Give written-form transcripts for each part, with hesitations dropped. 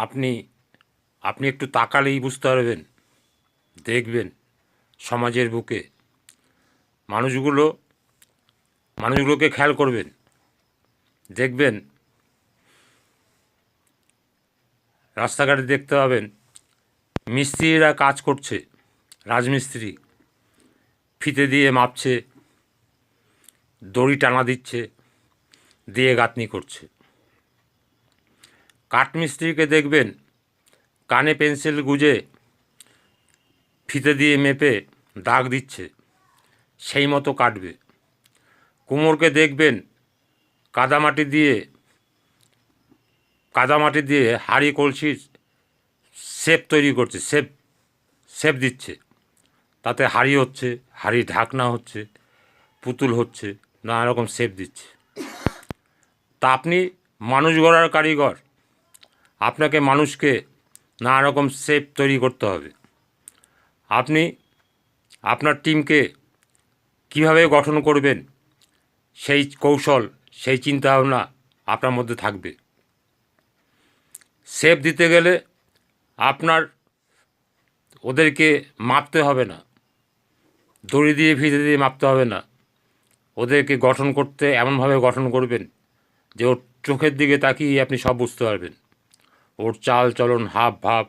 আপনি আপনি একটু তাকালেই বুঝতে পারবেন, দেখবেন সমাজের বুকে মানুষগুলোকে খেয়াল করবেন, দেখবেন রাস্তাঘাটে দেখতে পাবেন মিস্ত্রিরা কাজ করছে, রাজমিস্ত্রি ফিতে দিয়ে মাপছে, দড়ি টানা দিচ্ছে, দিয়ে গাঁথনি করছে। কাঠমিস্ত্রিকে দেখবেন কানে পেন্সিল গুঁজে ফিতে দিয়ে মেপে দাগ দিচ্ছে, সেই মতো কাটবে। কুমোরকে দেখবেন কাদামাটি দিয়ে হাঁড়ি কলসির শেপ তৈরি করছে, শেপ দিচ্ছে, তাতে হাঁড়ি হচ্ছে, হাঁড়ি ঢাকনা হচ্ছে, পুতুল হচ্ছে, নানা রকম শেপ দিচ্ছে। তা আপনি মানুষ গড়ার কারিগর, আপনাকে মানুষকে নানা রকম শেপ তৈরি করতে হবে। আপনি আপনার টিমকে কিভাবে গঠন করবেন সেই কৌশল, সেই চিন্তাভাবনা আপনার মধ্যে থাকবে। শেপ দিতে গেলে আপনার ওদেরকে মাপতে হবে না, দড়ি দিয়ে ফিতে দিয়ে মাপতে হবে না। ওদেরকে গঠন করতে এমনভাবে গঠন করবেন যে ওর চোখের দিকে তাকিয়ে আপনি সব বুঝতে পারবেন। ওর চাল চলন, হাব ভাব,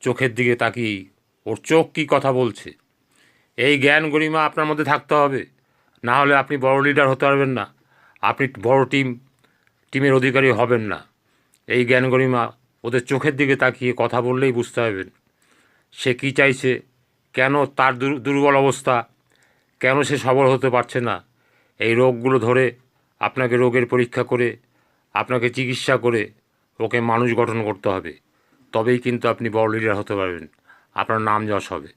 চোখের দিকে তাকিয়েই ওর চোখ কী কথা বলছে, এই জ্ঞান গরিমা আপনার মধ্যে থাকতে হবে। না হলে আপনি বড় লিডার হতে পারবেন না, আপনি বড় টিমের অধিকারী হবেন না। এই জ্ঞান গরিমা ওদের চোখের দিকে তাকিয়ে কথা বললেই বুঝতে পারবেন সে কী চাইছে, কেন তার দুর্বল অবস্থা, কেন সে সবল হতে পারছে না। এই রোগগুলো ধরে আপনাকে রোগের পরীক্ষা করে, আপনাকে চিকিৎসা করে ওকে মানুষ গঠন করতে হবে। তবেই কিন্তু আপনি বড় লিডার হতে পারবেন, আপনার নাম যশ হবে।